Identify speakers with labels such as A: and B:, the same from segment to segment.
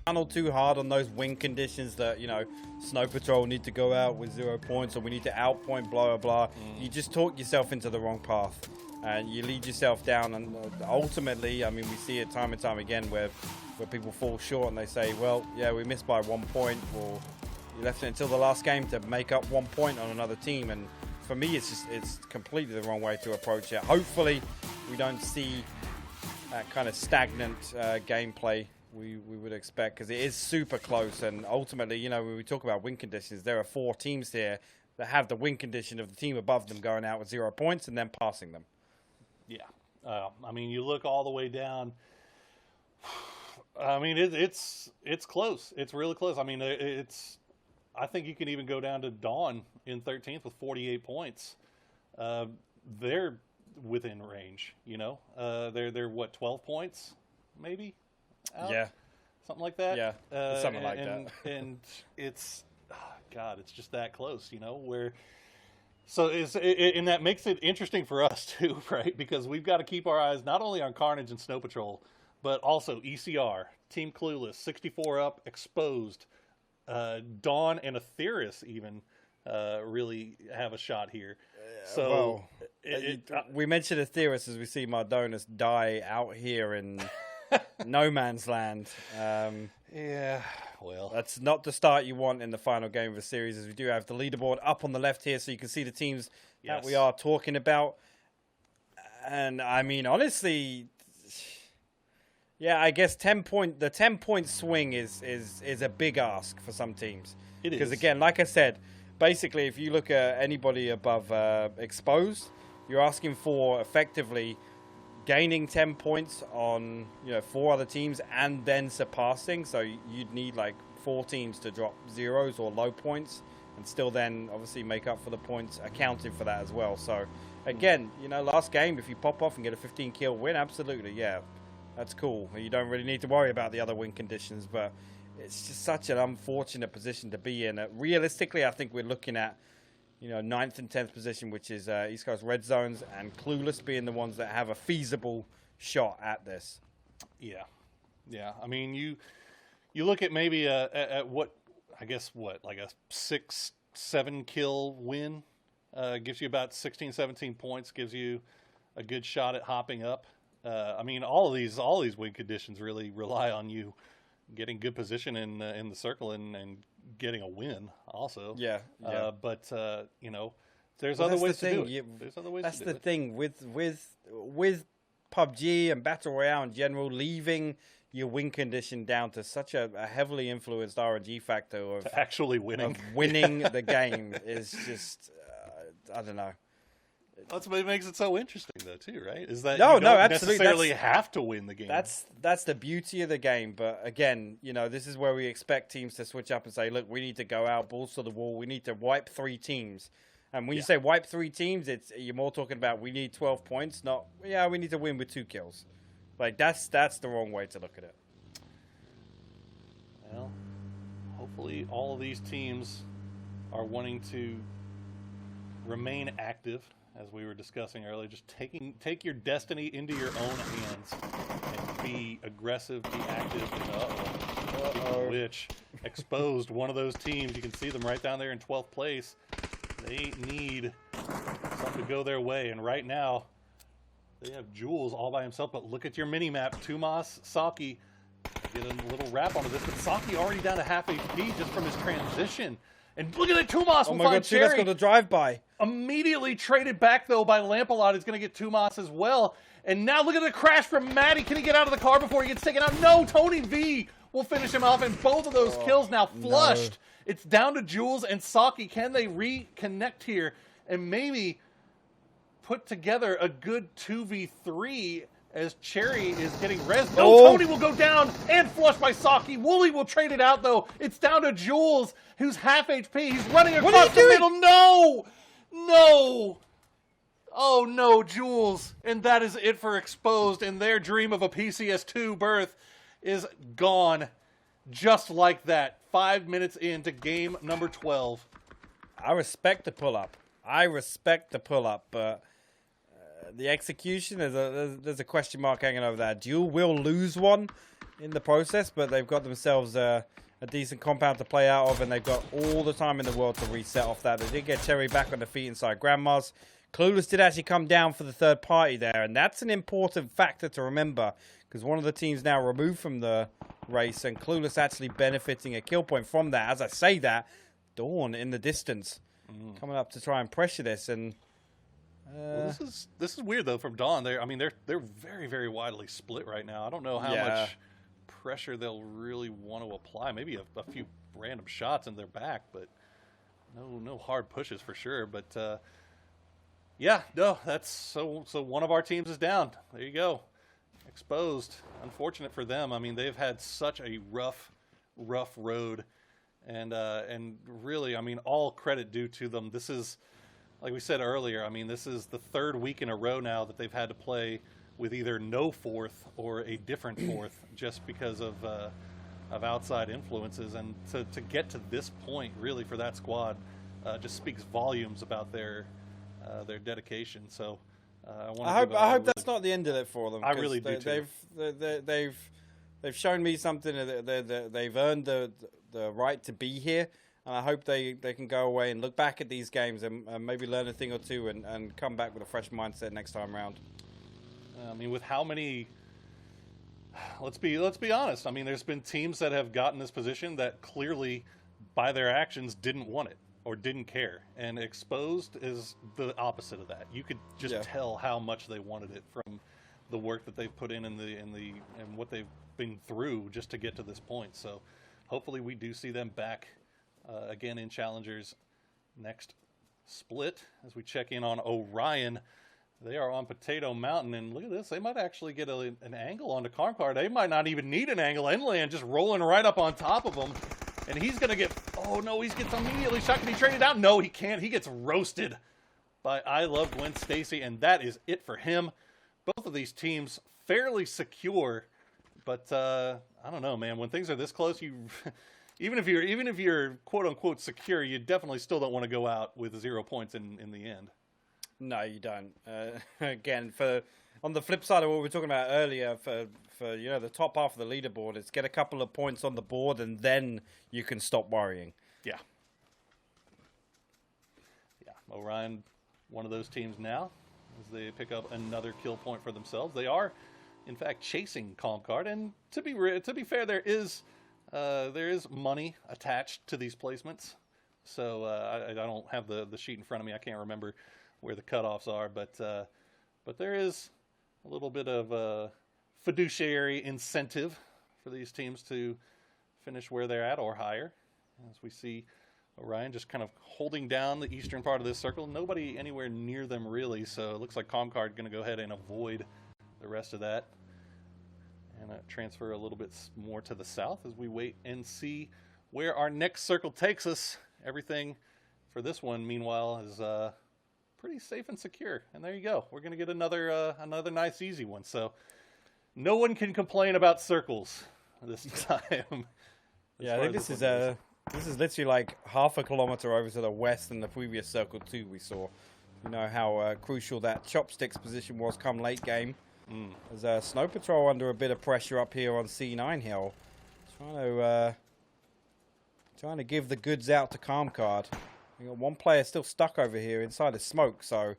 A: tunnel too hard on those win conditions that, you know, Snow Patrol need to go out with 0 points or we need to outpoint, blah, blah, blah. You just talk yourself into the wrong path and you lead yourself down. And ultimately, I mean, we see it time and time again where people fall short and they say, well, yeah, we missed by 1 point, or you left it until the last game to make up 1 point on another team. And for me, it's completely the wrong way to approach it. Hopefully, we don't see that kind of stagnant gameplay we would expect, because it is super close. And ultimately, you know, when we talk about win conditions, there are 4 teams here that have the win condition of the team above them going out with 0 points and then passing them.
B: Yeah. I mean, you look all the way down. I mean, it's close. It's really close. I mean, I think you can even go down to Dawn in 13th with 48 points. They're within range, you know. They're what, 12 points, maybe? Out?
A: Yeah,
B: something like that.
A: Yeah, something like that.
B: And it's, God, it's just that close, you know. And that makes it interesting for us too, right? Because we've got to keep our eyes not only on Carnage and Snow Patrol, but also ECR, Team Clueless, 64 up, Exposed, Dawn and Atheris even really have a shot here. So
A: we mentioned Atheris as we see Mardonis die out here in no man's land.
B: Yeah, well,
A: that's not the start you want in the final game of the series, as we do have the leaderboard up on the left here, so you can see the teams that we are talking about. And I mean, honestly, yeah, I guess the 10-point swing is a big ask for some teams.
B: It is.
A: Because again, like I said, basically, if you look at anybody above Exposed, you're asking for effectively gaining 10 points on 4 other teams and then surpassing. So you'd need like 4 teams to drop zeros or low points and still then obviously make up for the points accounting for that as well. So again, last game, if you pop off and get a 15 kill win, absolutely, yeah, that's cool. You don't really need to worry about the other win conditions, but it's just such an unfortunate position to be in. Realistically, I think we're looking at 9th and 10th position, which is East Coast Red Zones and Clueless being the ones that have a feasible shot at this.
B: Yeah. I mean, you look at maybe at what like a 6-7 kill win gives you about 16-17 points, gives you a good shot at hopping up. I mean, all these win conditions really rely on you getting good position in the circle and getting a win also.
A: Yeah.
B: But there's other ways to do it. There's other ways to do it.
A: That's the thing with PUBG and Battle Royale in general, leaving your win condition down to such a heavily influenced RNG factor of
B: actually winning
A: the game is just I don't know.
B: That's what makes it so interesting, though, too, right? Is that
A: you don't
B: absolutely necessarily have to win the game.
A: That's the beauty of the game. But again, this is where we expect teams to switch up and say, look, we need to go out, balls to the wall. We need to wipe 3 teams. And when you say wipe 3 teams, you're more talking about we need 12 points, not, we need to win with 2 kills. Like, that's the wrong way to look at it.
B: Well, hopefully all of these teams are wanting to remain active, as we were discussing earlier, just take your destiny into your own hands and be aggressive, be active. Which Exposed, one of those teams, you can see them right down there in 12th place. They need something to go their way, and right now they have Jules all by himself. But look at your mini map, Tumas, Saki. Get a little wrap onto this, but Saki already down to half HP just from his transition. And look at that, Tumas.
A: Oh my God, Tumas got a drive-by.
B: Immediately traded back, though, by Lampalot. He's going to get Tumas as well. And now look at the crash from Maddie. Can he get out of the car before he gets taken out? No, Tony V will finish him off, and both of those kills now flushed. No. It's down to Jules and Saki. Can they reconnect here and maybe put together a good 2v3 as Cherry is getting res? No, Tony will go down and flushed by Saki. Wooly will trade it out, though. It's down to Jules, who's half HP. He's running across the middle. No! Oh, no, Jules. And that is it for Exposed, and their dream of a PCS2 berth is gone. Just like that. 5 minutes into game number 12.
A: I respect the pull-up. But the execution, there's a question mark hanging over that. Duel will lose one, in the process, but they've got themselves a decent compound to play out of, and they've got all the time in the world to reset off that. They did get Cherry back on the feet inside Grandma's. Clueless did actually come down for the third party there, and that's an important factor to remember, because one of the teams now removed from the race, and Clueless actually benefiting a kill point from that. As I say that, Dawn in the distance coming up to try and pressure this, and
B: well, this is weird though from Dawn. They're very, very widely split right now. I don't know how much pressure they'll really want to apply. Maybe a few random shots in their back, but no hard pushes for sure. But yeah, no, that's so one of our teams is down. There you go. Exposed. Unfortunate for them. I mean, they've had such a rough road, and really, I mean, all credit due to them. This is, like we said earlier, I mean, this is the third week in a row now that they've had to play with either no fourth or a different fourth, just because of outside influences, and to get to this point, really, for that squad, just speaks volumes about their dedication. So. I
A: hope that's not the end of it for them.
B: I really do too.
A: They've shown me something that they've earned the right to be here, and I hope they can go away and look back at these games and maybe learn a thing or two and come back with a fresh mindset next time around.
B: I mean, with how many, let's be honest. I mean, there's been teams that have gotten this position that clearly, by their actions, didn't want it or didn't care, and Exposed is the opposite of that. You could just tell how much they wanted it from the work that they've put in and what they've been through just to get to this point. So hopefully we do see them back again in Challengers next split. As we check in on Orion, they are on Potato Mountain, and look at this, they might actually get an angle onto Karmkar. They might not even need an angle. Enland just rolling right up on top of them. And he's going to get, oh no, he gets immediately shot. Can he trade it out? No, he can't. He gets roasted by I Love Gwen Stacy, and that is it for him. Both of these teams fairly secure, but I don't know, man. When things are this close, you even if you're quote unquote secure, you definitely still don't want to go out with 0 points in the end.
A: No, you don't. Again, on the flip side of what we were talking about earlier, for the top half of the leaderboard, it's get a couple of points on the board and then you can stop worrying.
B: Yeah. Orion, one of those teams now, as they pick up another kill point for themselves. They are, in fact, chasing Calmcard, and to be fair, there is money attached to these placements. So I don't have the sheet in front of me. I can't remember where the cutoffs are, but there is a little bit of fiduciary incentive for these teams to finish where they're at or higher. As we see Orion just kind of holding down the eastern part of this circle. Nobody anywhere near them really, so it looks like Comcard going to go ahead and avoid the rest of that. And transfer a little bit more to the south as we wait and see where our next circle takes us. Everything for this one, meanwhile, is pretty safe and secure. And there you go. We're going to get another nice, easy one. So no one can complain about circles this time.
A: Yeah, I think this is literally like half a kilometer over to the west than the previous circle 2 we saw. You know how crucial that chopsticks position was come late game. There's Snow Patrol under a bit of pressure up here on C9 Hill. Trying to give the goods out to Calmcard. We got one player still stuck over here inside the smoke, so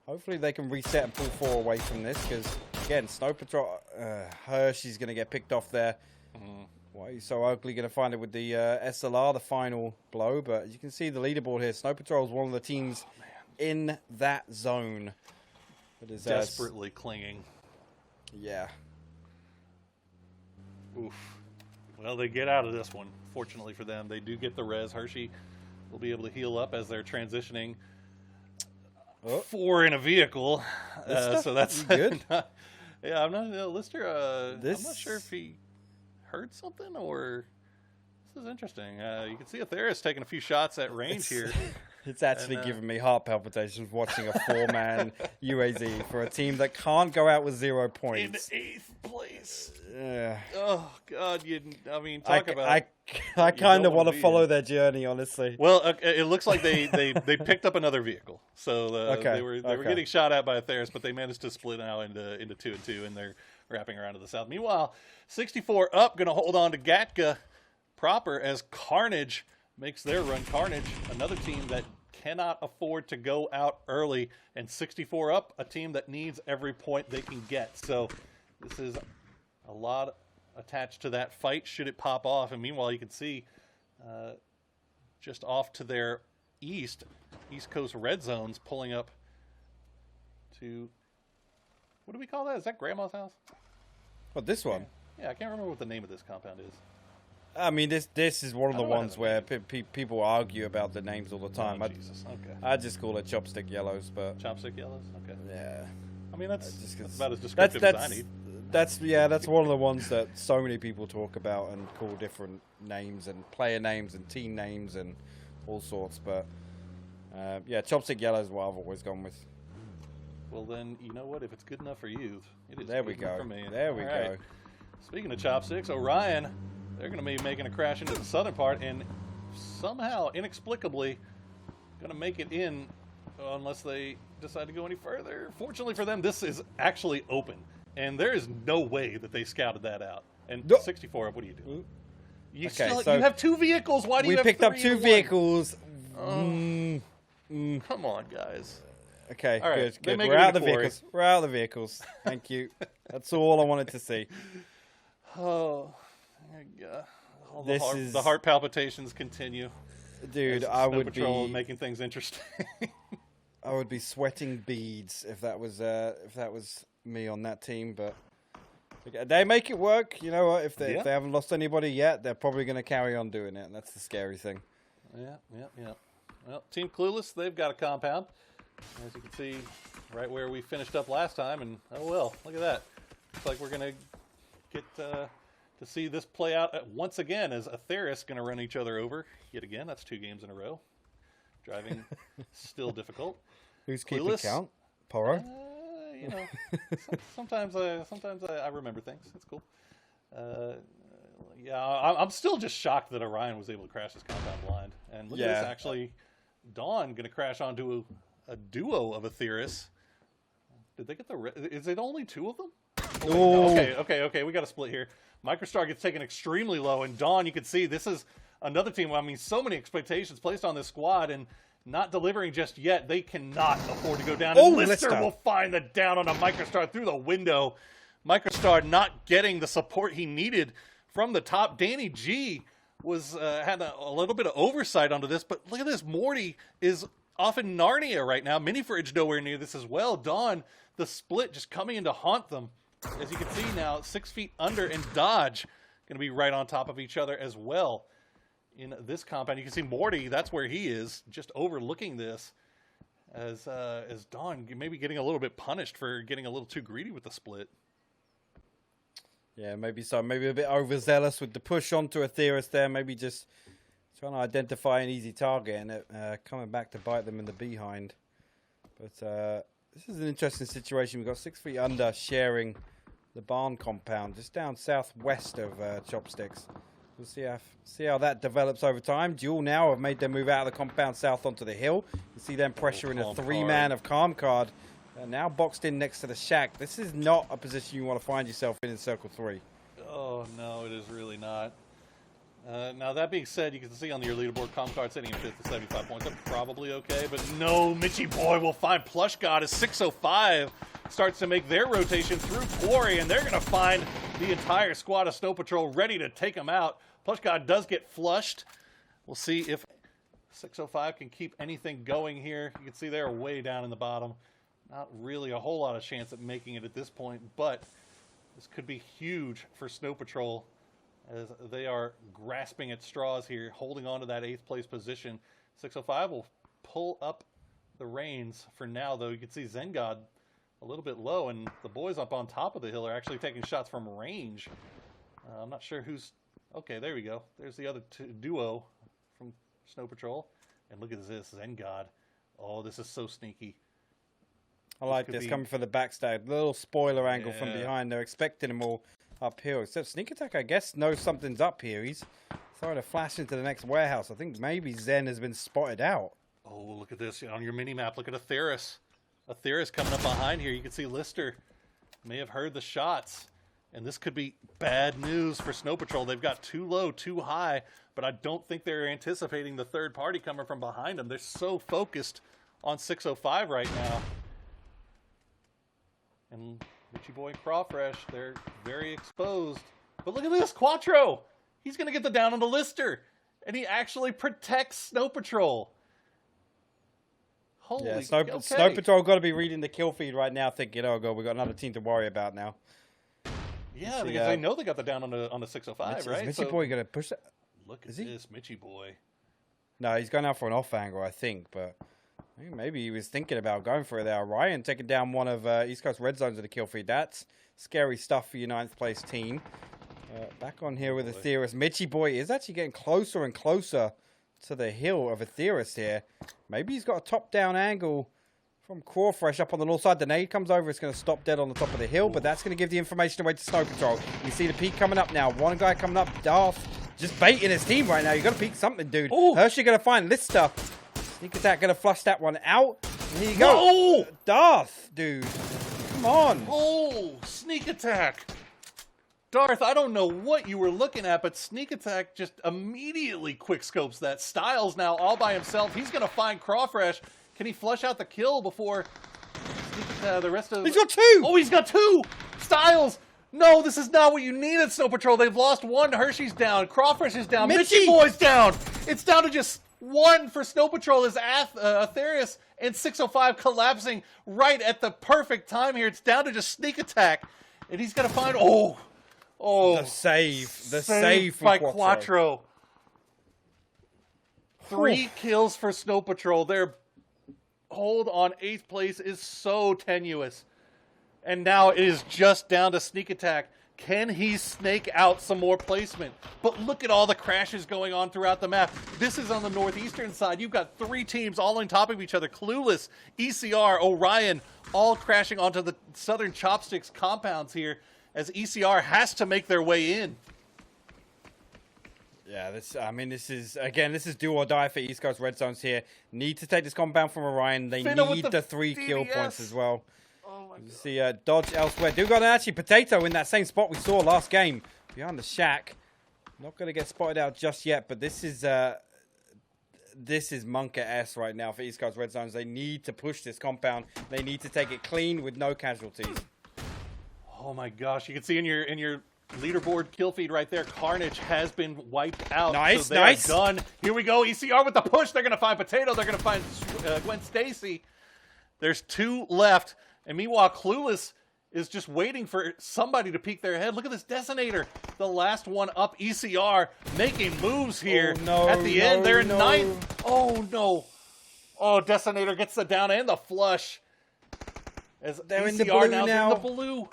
A: hopefully they can reset and pull 4 away from this, because again, Snow Patrol, Hershey's going to get picked off there. Why are you so ugly? Going to find it with the SLR, the final blow, but you can see the leaderboard here. Snow Patrol is one of the teams in that zone that is
B: desperately clinging.
A: Yeah.
B: Oof. Well, they get out of this one. Fortunately for them, they do get the res. Hershey will be able to heal up as they're transitioning 4 in a vehicle. So that's
A: good.
B: Yeah, I'm not Lister. I'm not sure if he heard something or this is interesting. You can see Atheris taking a few shots at range here.
A: It's actually giving me heart palpitations watching a 4-man UAZ for a team that can't go out with 0 points.
B: In 8th place.
A: Yeah.
B: Oh God, talk about.
A: I kind of want to follow their journey, honestly.
B: Well, it looks like they picked up another vehicle, so they were getting shot at by a Theris, but they managed to split now into 2 and 2, and they're wrapping around to the south. Meanwhile, 64 up, going to hold on to Gatka proper as Carnage makes their run. Carnage, another team that cannot afford to go out early, and 64 up, a team that needs every point they can get. So this is a lot attached to that fight should it pop off. And meanwhile, you can see just off to their east coast red zones pulling up to, what do we call that? Is that Grandma's house?
A: What, this one?
B: Yeah, I can't remember what the name of this compound is.
A: I mean, this is one of the ones where people argue about the names all the time.
B: Oh, Jesus. Okay.
A: I just call it Chopstick Yellows, but
B: Chopstick Yellows? Okay.
A: yeah.
B: I mean, that's about as descriptive as I need.
A: That's one of the ones that so many people talk about and call different names and player names and team names and all sorts. But yeah, Chopstick Yellow is what I've always gone with.
B: Well, then, you know what? If it's good enough for you, it is
A: there we
B: good enough
A: go.
B: for me.
A: There we
B: All
A: go.
B: right. Speaking of Chopsticks, Orion, they're going to be making a crash into the southern part and somehow, inexplicably, going to make it in unless they decide to go any further. Fortunately for them, this is actually open. And there is no way that they scouted that out. And 64, what are you doing? You have 2 vehicles. Why do you have 3?
A: We picked up 2 vehicles.
B: Come on, guys.
A: Okay,
B: all right.
A: Good. We're out of the vehicles. We're out of the vehicles. Thank you. That's all I wanted to see.
B: Oh, the heart palpitations continue.
A: Dude,
B: as
A: I
B: Snow
A: would
B: Patrol
A: be
B: making things interesting.
A: I would be sweating beads if that was me on that team, but they make it work. You know what? If they haven't lost anybody yet, they're probably going to carry on doing it, and that's the scary thing.
B: Yeah. Well, Team Clueless, they've got a compound, as you can see, right where we finished up last time. And oh well, look at that. Looks like we're going to get to see this play out once again, as Atheris going to run each other over yet again. That's 2 games in a row. Driving still difficult.
A: Who's keeping count? Poro?
B: You know, sometimes I remember things. It's cool. Yeah, I'm still just shocked that Orion was able to crash his compound blind. And look at this, actually, Dawn going to crash onto a duo of Atheris. Did they get is it only 2 of them? Okay, we got a split here. Microstar gets taken extremely low, and Dawn, you can see this is another team. I mean, so many expectations placed on this squad, and not delivering just yet. They cannot afford to go down. And Lister will find the down on a Microstar through the window. Microstar not getting the support he needed from the top. Danny G had a little bit of oversight onto this, but look at this. Morty is off in Narnia right now. Mini Fridge nowhere near this as well. Dawn, the split just coming in to haunt them. As you can see now, 6 feet under, and Dodge going to be right on top of each other as well in this compound. You can see Morty, that's where he is, just overlooking this as Dawn maybe getting a little bit punished for getting a little too greedy with the split.
A: Yeah, maybe so. Maybe a bit overzealous with the push onto Atheris there. Maybe just trying to identify an easy target and it coming back to bite them in the behind. But this is an interesting situation. We've got 6 feet under sharing the barn compound just down southwest of Chopsticks. We'll see how that develops over time. Duel now have made their move out of the compound south onto the hill. You see them pressuring a 3-man of Calm Card. Now boxed in next to the shack. This is not a position you want to find yourself in Circle 3.
B: Oh, no, it is really not. Now, that being said, you can see on your leaderboard, Calm Card sitting in 5th with 75 points. That's probably okay, but no, Mitchy Boy will find Plush God as 605 starts to make their rotation through Quarry, and they're going to find the entire squad of Snow Patrol ready to take them out. Plush God does get flushed. We'll see if 605 can keep anything going here. You can see they're way down in the bottom. Not really a whole lot of chance at making it at this point, but this could be huge for Snow Patrol as they are grasping at straws here, holding on to that 8th place position. 605 will pull up the reins for now, though. You can see Zengod a little bit low, and the boys up on top of the hill are actually taking shots from range. I'm not sure who's... Okay, there we go. There's the other duo from Snow Patrol. And look at this, Zen God. Oh, this is so sneaky.
A: I like this coming from the backstab. Little spoiler angle from
B: Yeah.
A: behind. They're expecting him all uphill. Except Sneak Attack, I guess, knows something's up here. He's throwing a flash into the next warehouse. I think maybe Zen has been spotted out.
B: Oh, look at this. On your mini-map, look at Atheris. Atheris coming up behind here. You can see Lister may have heard the shots. And this could be bad news for Snow Patrol. They've got too low, too high. But I don't think they're anticipating the third party coming from behind them. They're so focused on 605 right now. And Richie Boy and Crawfresh, they're very exposed. But look at this, Quattro! He's going to get the down on the Lister. And he actually protects Snow Patrol. Holy,
A: yeah, Snow Patrol got to be reading the kill feed right now thinking, oh, God, we've got another team to worry about now.
B: Yeah, because they know they got the down on the 605, right?
A: Is Mitchie Boy going to push that?
B: Look at this, Mitchie Boy.
A: No, he's going out for an off angle, I think, but maybe he was thinking about going for it there. Ryan taking down one of East Coast Red Zones of the kill feed. That's scary stuff for your 9th place team. Back on here with Atheris. Mitchie Boy is actually getting closer and closer to the hill of Atheris here. Maybe he's got a top-down angle from Crawfresh up on the north side. The nade comes over. It's going to stop dead on the top of the hill, but that's going to give the information away to Snow Patrol. You see the peak coming up now. One guy coming up. Darth just baiting his team right now. You got to peek something, dude.
B: Ooh.
A: Hershey going to find Lister. Sneak Attack going to flush that one out. And here you go.
B: Whoa!
A: Darth, dude. Come on.
B: Oh, Sneak Attack. Darth, I don't know what you were looking at, but Sneak Attack just immediately quickscopes that. Styles now all by himself. He's going to find Crawfresh. Can he flush out the kill before the rest of...
A: He's got 2!
B: Oh, he's got 2! Styles! No, this is not what you needed, Snow Patrol. They've lost 1. Hershey's down. Crawfresh is down. Mitchie Boy's down. It's down to just 1 for Snow Patrol as Atheris and 605 collapsing right at the perfect time here. It's down to just Sneak Attack. And he's going to find... Oh!
A: The save. The save
B: by Quattro. 3 kills for Snow Patrol. Their hold on 8th place is so tenuous. And now it is just down to Sneak Attack. Can he snake out some more placement? But look at all the crashes going on throughout the map. This is on the northeastern side. You've got 3 teams all on top of each other. Clueless, ECR, Orion, all crashing onto the southern Chopsticks compounds here as ECR has to make their way in.
A: Yeah, this is do or die for East Coast Red Zones here. Need to take this compound from Orion. They need the 3 kill points as well.
B: Oh my God.
A: You see dodge elsewhere. Do got an actually Potato in that same spot we saw last game. Behind the shack. Not going to get spotted out just yet, but this is Monka S right now for East Coast Red Zones. They need to push this compound. They need to take it clean with no casualties.
B: Oh my gosh, you can see in your leaderboard kill feed right there, Carnage has been wiped out.
A: Nice,
B: so they
A: nice.
B: are done. Here we go, ECR with the push. They're going to find Potato. They're going to find Gwen Stacy. There's 2 left. And meanwhile, Clueless is just waiting for somebody to peek their head. Look at this Detonator. The last one up, ECR making moves here.
A: Oh, no,
B: at the end, they're in 9th. Oh, no. Oh, Detonator gets the down and the flush. As
A: They're
B: ECR
A: in the blue
B: now.
A: now.
B: In the blue.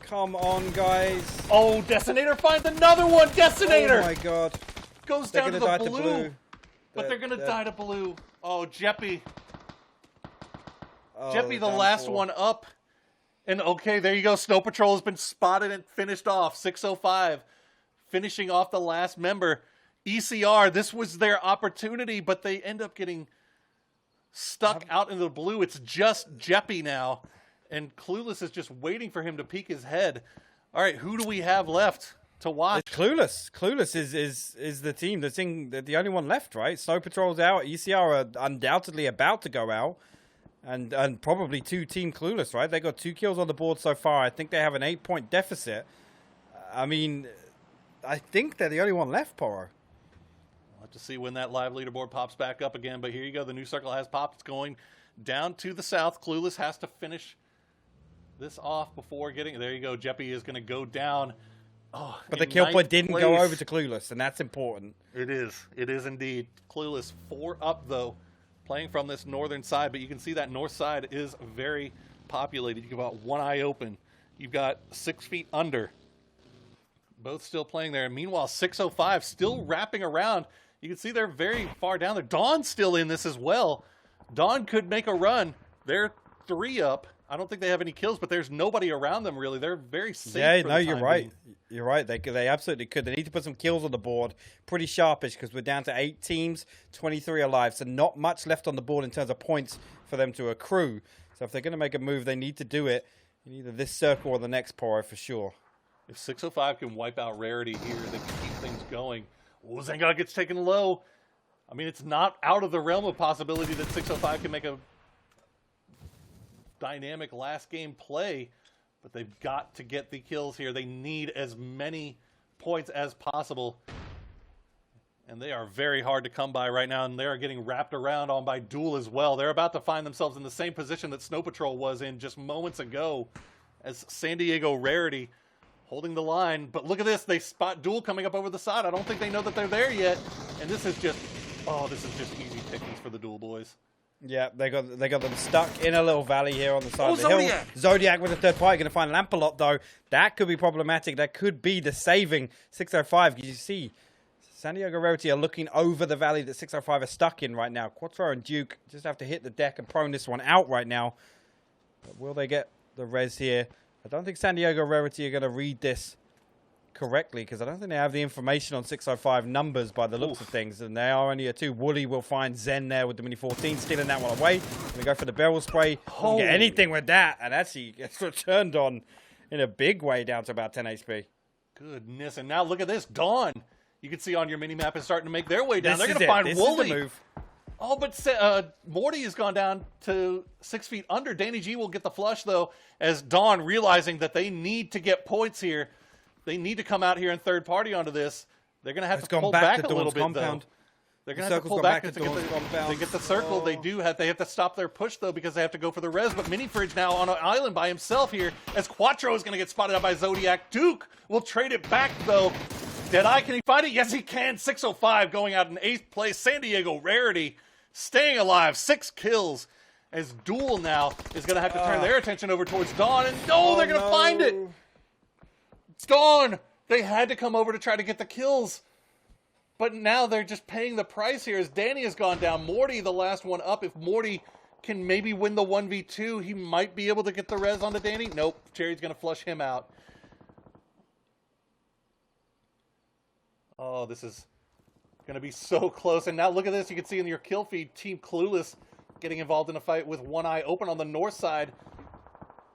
A: Come on, guys.
B: Oh, Detonator finds another one. Detonator
A: Oh, my God.
B: goes
A: They're
B: down to
A: going
B: the
A: to die
B: blue.
A: to blue.
B: But they're going to die to blue. Oh, Jeppy.
A: Oh,
B: Jeppy, the
A: down
B: last
A: 4.
B: one up. And okay, there you go. Snow Patrol has been spotted and finished off. 605 finishing off the last member. ECR, this was their opportunity, but they end up getting stuck out in the blue. It's just Jeppy now. And Clueless is just waiting for him to peek his head. All right, who do we have left to watch?
A: It's Clueless. Clueless is the team. The only one left, right? Snow Patrol's out. ECR are undoubtedly about to go out. And probably 2 Team Clueless, right? They got 2 kills on the board so far. I think they have an 8-point deficit. I mean, I think they're the only one left, Poro.
B: We'll have to see when that live leaderboard pops back up again. But here you go. The new circle has popped. It's going down to the south. Clueless has to finish this off before getting... There you go. Jeppy is going to go down. Oh,
A: but the kill point didn't go over to Clueless, and that's important.
B: It is. It is indeed. Clueless 4 up, though, playing from this northern side. But you can see that north side is very populated. You've got One Eye Open. You've got 6 Feet Under. Both still playing there. Meanwhile, 605 still wrapping around. You can see they're very far down there. Dawn's still in this as well. Dawn could make a run. They're 3 up. I don't think they have any kills, but there's nobody around them really. They're very safe.
A: Yeah,
B: for
A: no,
B: the
A: you're
B: time
A: right.
B: being.
A: You're right. They absolutely could. They need to put some kills on the board. Pretty sharpish because we're down to 8 teams, 23 alive. So not much left on the board in terms of points for them to accrue. So if they're going to make a move, they need to do it in either this circle or the next Poro for sure.
B: If 605 can wipe out Rarity here, they can keep things going. Oh, Zengar gets taken low. I mean, it's not out of the realm of possibility that 605 can make a dynamic last game play, but they've got to get the kills here. They need as many points as possible, and they are very hard to come by right now, and they are getting wrapped around on by Duel as well. They're about to find themselves in the same position that Snow Patrol was in just moments ago, as San Diego Rarity holding the line. But look at this, they spot Duel coming up over the side. I don't think they know that they're there yet, and this is just easy pickings for the Duel boys.
A: Yeah, they got them stuck in a little valley here on the side of the
B: Zodiac.
A: hill. Zodiac with a third party, going to find Lampalot though. That could be problematic. That could be the saving 605. You see, San Diego Rarity are looking over the valley that 605 are stuck in right now. Quattro and Duke just have to hit the deck and prone this one out right now. But will they get the res here? I don't think San Diego Rarity are going to read this correctly because I don't think they have the information on 605 numbers by the looks of things, and they are only a 2. Wooly will find Zen there with the Mini 14, stealing that one away. We go for the barrel spray. Doesn't get anything with that, and actually gets returned on in a big way down to about 10 HP.
B: Goodness, and now look at this. Dawn, you can see on your mini-map, is starting to make their way down.
A: This
B: They're going to find
A: this
B: Wooly.
A: Is the move.
B: Oh, but Morty has gone down to 6 feet under. Danny G will get the flush, though, as Dawn realizing that they need to get points here. They need to come out here and third party onto this. They're going to have to pull back a little bit, though. They're going to have to pull back to get the circle. They have to stop their push, though, because they have to go for the res. But Mini Fridge now on an island by himself here, as Quattro is going to get spotted out by Zodiac. Duke will trade it back, though. Deadeye, can he find it? Yes, he can. 605 going out in 8th place. San Diego Rarity staying alive. 6 kills. As Duel now is going to have to turn their attention over towards Dawn. And they're going to find it. It's Dawn. They had to come over to try to get the kills. But now they're just paying the price here as Danny has gone down. Morty, the last one up. If Morty can maybe win the 1v2, he might be able to get the res onto Danny. Nope. Cherry's going to flush him out. Oh, this is going to be so close. And now look at this. You can see in your kill feed, Team Clueless getting involved in a fight with one eye open on the north side.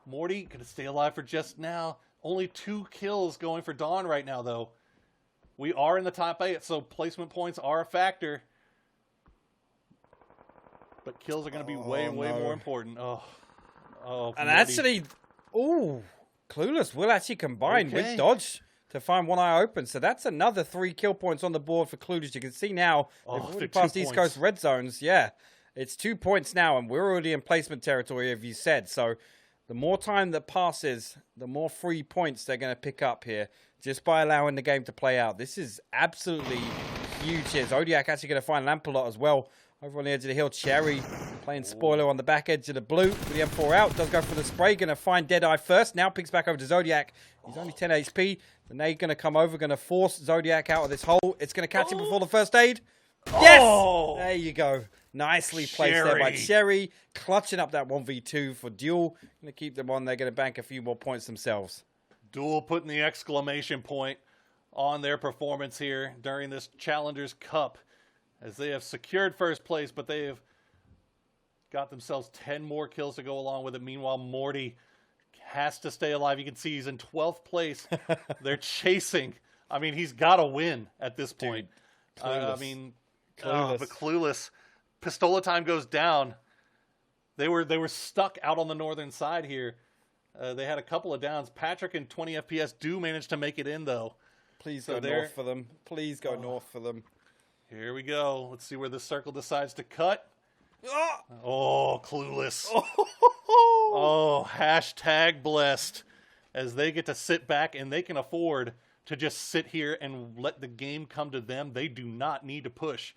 B: Morty going to stay alive for just now. Only 2 kills going for Dawn right now, though. We are in the top 8, so placement points are a factor. But kills are going to be way more important. Oh,
A: and
B: Morty.
A: actually, Clueless will actually combine with Dodge to find one eye open. So that's another 3 kill points on the board for Clueless. You can see now, they've already passed East Coast red zones. Yeah, it's 2 points now, and we're already in placement territory, as you said. So the more time that passes, the more free points they're going to pick up here just by allowing the game to play out. This is absolutely huge here. Zodiac actually going to find Lampalot as well over on the edge of the hill. Cherry playing spoiler on the back edge of the blue with the M4 out. Does go for the spray. Going to find Deadeye first. Now picks back over to Zodiac. He's only 10 HP. The nade going to come over. Going to force Zodiac out of this hole. It's going to catch him before the first aid. Yes! There you go. Nicely placed there by Cherry. Clutching up that 1v2 for Duel. Going to keep them on. They're going to bank a few more points themselves.
B: Duel putting the exclamation point on their performance here during this Challengers Cup, as they have secured first place, but they have got themselves 10 more kills to go along with it. Meanwhile, Morty has to stay alive. You can see he's in 12th place. They're chasing. I mean, he's got to win at this point.
A: Clueless.
B: But Clueless. Pistola time goes down. They were stuck out on the northern side here. They had a couple of downs. Patrick and 20 FPS do manage to make it in, though.
A: Please go north for them. Please go north for them.
B: Here we go. Let's see where this circle decides to cut. Oh, Clueless. Oh, hashtag blessed. As they get to sit back and they can afford to just sit here and let the game come to them. They do not need to push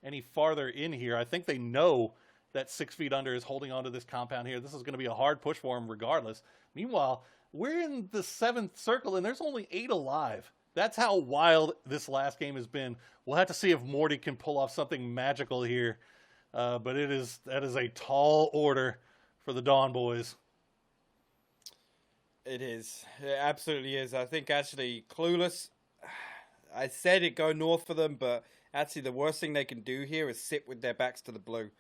B: any farther in here. I think they know that 6 feet under is holding on to this compound here. This is going to be a hard push for them regardless. Meanwhile, we're in the 7th circle and there's only 8 alive. That's how wild this last game has been. We'll have to see if Morty can pull off something magical here. But that is a tall order for the Dawn boys.
A: It is. It absolutely is. I think actually Clueless, I said it go north for them, but actually the worst thing they can do here is sit with their backs to the blue.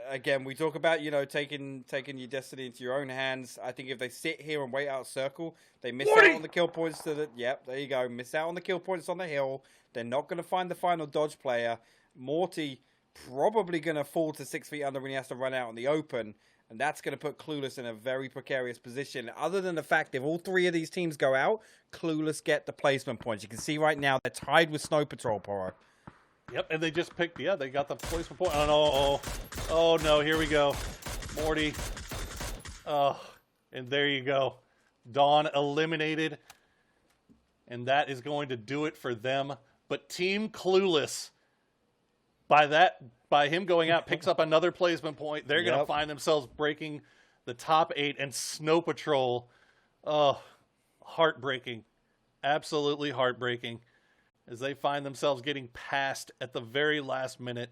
A: Again, we talk about, taking your destiny into your own hands. I think if they sit here and wait out circle, they miss out on the kill points yep, there you go. Miss out on the kill points on the hill. They're not going to find the final dodge player. Morty probably going to fall to 6 feet under when he has to run out in the open. And that's going to put Clueless in a very precarious position. Other than the fact, if all three of these teams go out, Clueless get the placement points. You can see right now they're tied with Snow Patrol, Poro.
B: Yep, and they just picked, they got the placement point. Oh no, here we go. Morty. Oh, and there you go. Dawn eliminated. And that is going to do it for them. But Team Clueless, by him going out, picks up another placement point. They're going to find themselves breaking the top 8, and Snow Patrol. Oh, heartbreaking. Absolutely heartbreaking. As they find themselves getting passed at the very last minute.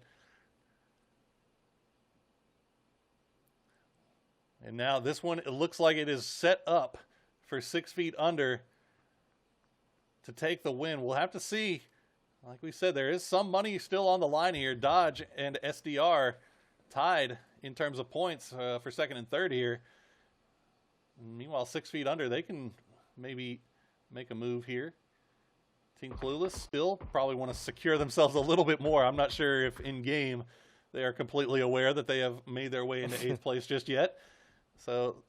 B: And now this one, it looks like it is set up for 6 feet under to take the win. We'll have to see. Like we said, there is some money still on the line here. Dodge and SDR tied in terms of points for second and third here. Meanwhile, 6 feet under, they can maybe make a move here. Team Clueless still probably want to secure themselves a little bit more. I'm not sure if in-game they are completely aware that they have made their way into 8th place just yet. So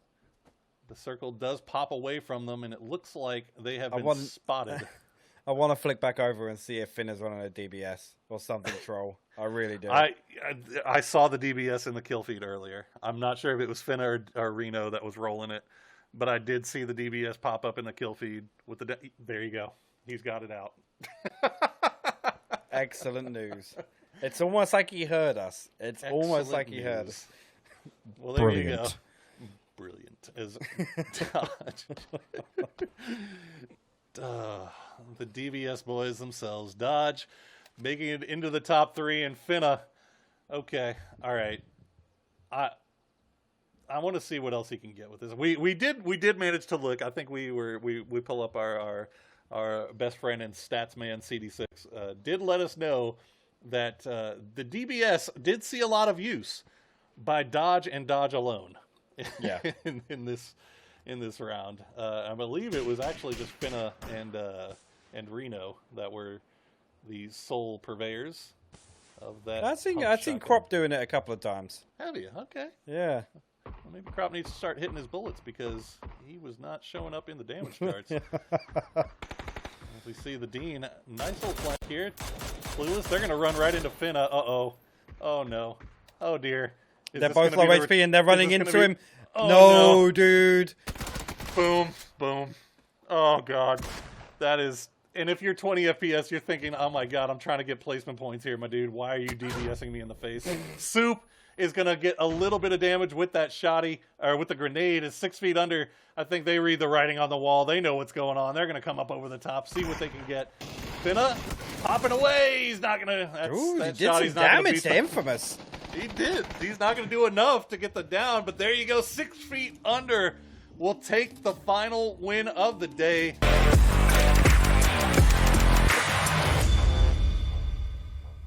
B: the circle does pop away from them, and it looks like they have been spotted.
A: I want to flick back over and see if Finn is running a DBS or something troll. I really do.
B: I saw the DBS in the kill feed earlier. I'm not sure if it was Finn or Reno that was rolling it, but I did see the DBS pop up in the kill feed with there you go. He's got it out.
A: Excellent news. It's almost like he heard us. It's
B: Excellent
A: almost like he
B: news.
A: heard us.
B: Well, there
A: Brilliant.
B: you go. Brilliant. As the DBS boys themselves. Dodge making it into the top 3, and Finna. Okay. All right. I want to see what else he can get with this. We did manage to look. I think we pull up our best friend and stats man CD6 did let us know that the DBS did see a lot of use by Dodge and Dodge alone.
A: Yeah.
B: in this round, I believe it was actually just Finna and Reno that were the sole purveyors of that.
A: I've seen Crop doing it a couple of times.
B: Have you? Okay.
A: Yeah.
B: Well, maybe Crop needs to start hitting his bullets because he was not showing up in the damage charts. As we see the Dean, nice little flank here. Clueless, they're going to run right into Finna. Uh-oh. Oh, no. Oh, dear.
A: They're both low HP and they're running into him.
B: Oh,
A: no, dude.
B: Boom. Boom. Oh, God. That is... And if you're 20 FPS, you're thinking, oh, my God, I'm trying to get placement points here, my dude. Why are you DBSing me in the face? Soup is going to get a little bit of damage with that shotty, or with the grenade. It's 6 feet under. I think they read the writing on the wall. They know what's going on. They're going to come up over the top, see what they can get. Finna, popping away. He's not going to...
A: Ooh, he did some damage to Infamous.
B: He did. He's not going to do enough to get the down, but there you go. 6 feet under will take the final win of the day.